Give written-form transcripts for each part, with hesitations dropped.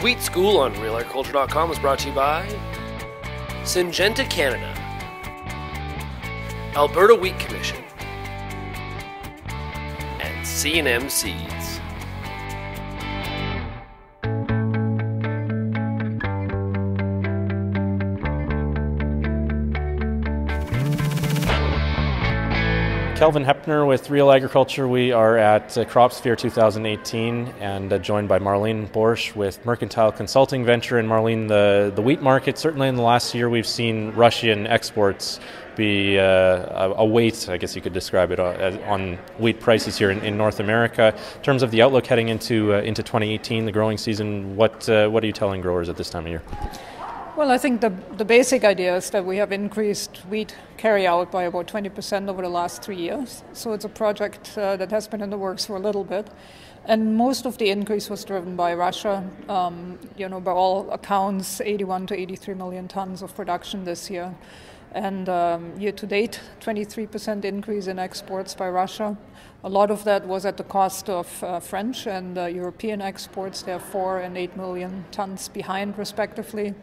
Wheat School on RealAgriculture.com is brought to you by Syngenta Canada, Alberta Wheat Commission, and C&M Seeds. Kelvin Hepner with Real Agriculture. We are at CropSphere 2018 and joined by Marlene Boersch with Mercantile Consulting Venture. And Marlene, the wheat market, certainly in the last year we've seen Russian exports be a weight, I guess you could describe it, on wheat prices here in North America. In terms of the outlook heading into 2018, the growing season, what are you telling growers at this time of year? Well, I think the basic idea is that we have increased wheat carry-out by about 20% over the last 3 years. So it's a project that has been in the works for a little bit. And most of the increase was driven by Russia. By all accounts, 81 to 83 million tons of production this year. And year-to-date, 23% increase in exports by Russia. A lot of that was at the cost of French and European exports. They're 4 and 8 million tons behind, respectively.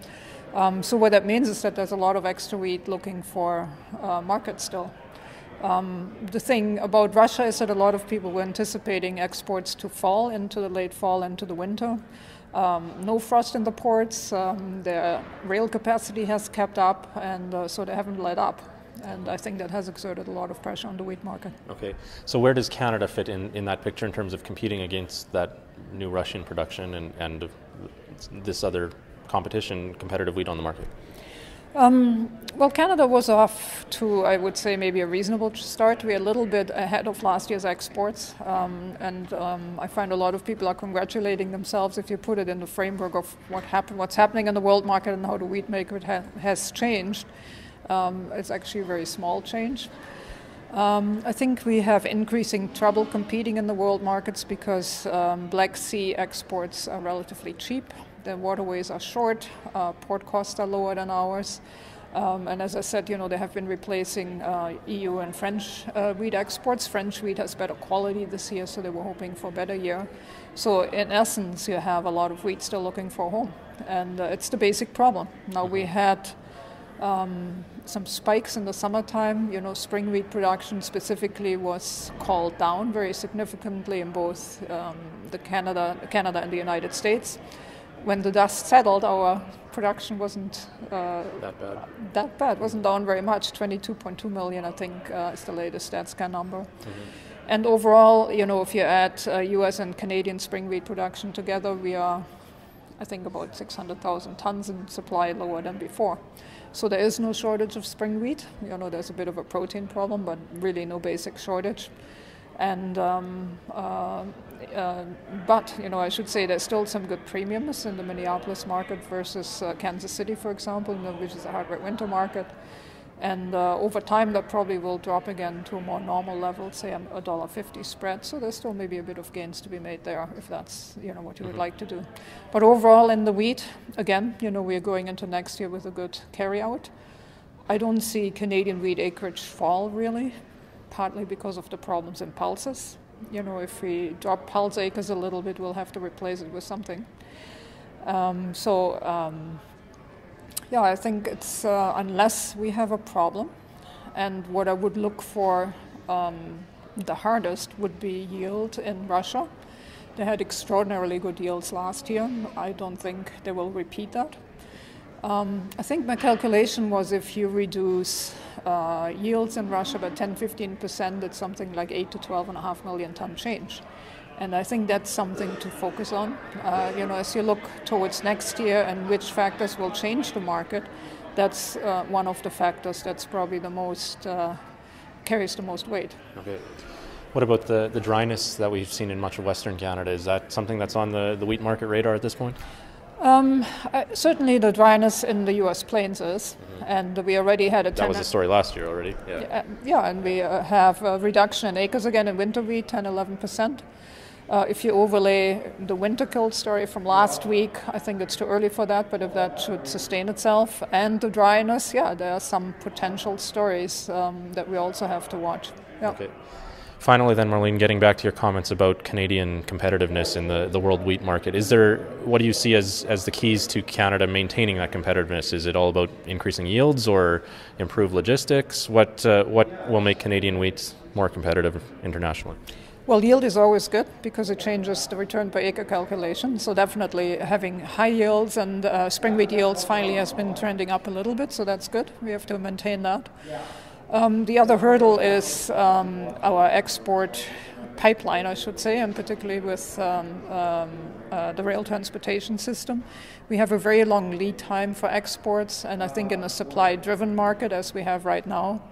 So what that means is that there's a lot of extra wheat looking for market still. The thing about Russia is that a lot of people were anticipating exports to fall into the late fall, into the winter. No frost in the ports, their rail capacity has kept up, and so they haven't let up. And I think that has exerted a lot of pressure on the wheat market. Okay, so where does Canada fit in that picture in terms of competing against that new Russian production and this other competitive wheat on the market? Well, Canada was off to, I would say, maybe a reasonable start. We're a little bit ahead of last year's exports, and I find a lot of people are congratulating themselves if you put it in the framework of what's happening in the world market and how the wheat market has changed. It's actually a very small change. I think we have increasing trouble competing in the world markets because Black Sea exports are relatively cheap. The waterways are short, port costs are lower than ours. And as I said, they have been replacing EU and French wheat exports. French wheat has better quality this year, so they were hoping for a better year. So in essence, you have a lot of wheat still looking for a home. And it's the basic problem. Now we had some spikes in the summertime. Spring wheat production specifically was called down very significantly in both Canada and the United States. When the dust settled, our production wasn't that bad. It wasn't down very much. 22.2 million, I think, is the latest StatScan number. Mm-hmm. And overall, if you add U.S. and Canadian spring wheat production together, we are, I think, about 600,000 tons in supply lower than before. So there is no shortage of spring wheat. There's a bit of a protein problem, but really no basic shortage. And but I should say there's still some good premiums in the Minneapolis market versus Kansas City, for example, which is a hard winter market. And over time, that probably will drop again to a more normal level, say $1.50 spread. So there's still maybe a bit of gains to be made there if that's what you would like to do. But overall, in the wheat, again, we're going into next year with a good carryout. I don't see Canadian wheat acreage fall really, partly because of the problems in pulses. If we drop pulse acres a little bit, we'll have to replace it with something. I think it's unless we have a problem, and what I would look for the hardest would be yield in Russia. They had extraordinarily good yields last year. I don't think they will repeat that. I think my calculation was if you reduce yields in Russia by 10-15%, it's something like 8 to 12.5 million ton change. And I think that's something to focus on. As you look towards next year and which factors will change the market, that's one of the factors that's probably the most, carries the most weight. Okay. What about the dryness that we've seen in much of Western Canada? Is that something that's on the wheat market radar at this point? Certainly the dryness in the U.S. plains is, and we already had a... That was the story last year already. Yeah, and we have a reduction in acres again in winter wheat, 10-11%. If you overlay the winter kill story from last week, I think it's too early for that, but if that should sustain itself, and the dryness, there are some potential stories that we also have to watch. Yeah. Okay. Finally then, Marlene, getting back to your comments about Canadian competitiveness in the world wheat market, what do you see as the keys to Canada maintaining that competitiveness? Is it all about increasing yields or improved logistics? What will make Canadian wheat more competitive internationally? Well, yield is always good because it changes the return per acre calculation. So definitely having high yields, and spring wheat yields finally has been trending up a little bit, so that's good. We have to maintain that. The other hurdle is our export pipeline, I should say, and particularly with the rail transportation system. We have a very long lead time for exports, and I think in a supply-driven market, as we have right now,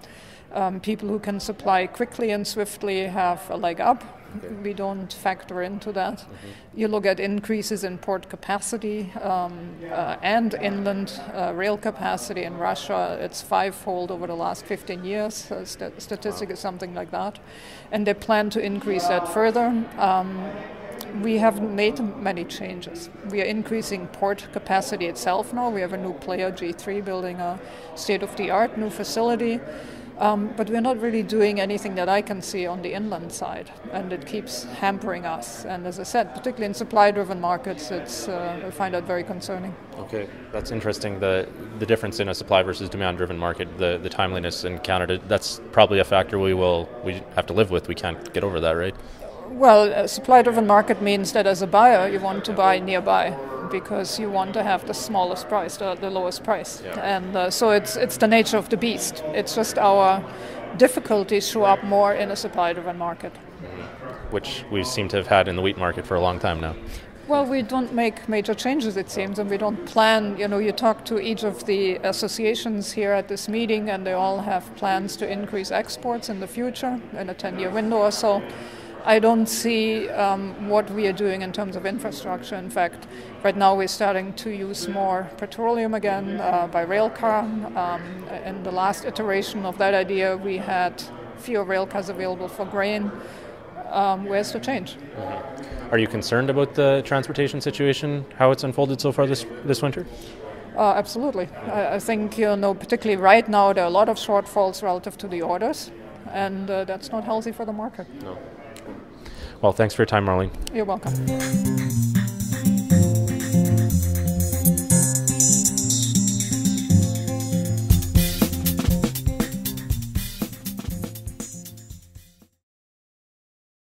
people who can supply quickly and swiftly have a leg up. Okay. We don't factor into that. Mm-hmm. You look at increases in port capacity and inland rail capacity in Russia. It's 5-fold over the last 15 years. Statistic is something like that. And they plan to increase that further. We haven't made many changes. We are increasing port capacity itself now. We have a new player, G3, building a state-of-the-art new facility. But we're not really doing anything that I can see on the inland side, and it keeps hampering us. And as I said, particularly in supply-driven markets, I find that very concerning. Okay, that's interesting. The difference in a supply versus demand-driven market, the timeliness in Canada, that's probably a factor we have to live with. We can't get over that, right? Well, a supply-driven market means that as a buyer, you want to buy nearby, because you want to have the smallest price, the lowest price. Yeah. And so it's the nature of the beast. It's just our difficulties show up more in a supply-driven market. Which we seem to have had in the wheat market for a long time now. Well, we don't make major changes, it seems, and we don't plan. You talk to each of the associations here at this meeting, and they all have plans to increase exports in the future, in a 10-year window or so. I don't see what we are doing in terms of infrastructure. In fact, right now we're starting to use more petroleum again by rail car. In the last iteration of that idea, we had fewer rail cars available for grain. Where's the change? Are you concerned about the transportation situation, how it's unfolded so far this winter? Absolutely. I think, particularly right now, there are a lot of shortfalls relative to the orders, and that's not healthy for the market. No. Well, thanks for your time, Marlene. You're welcome.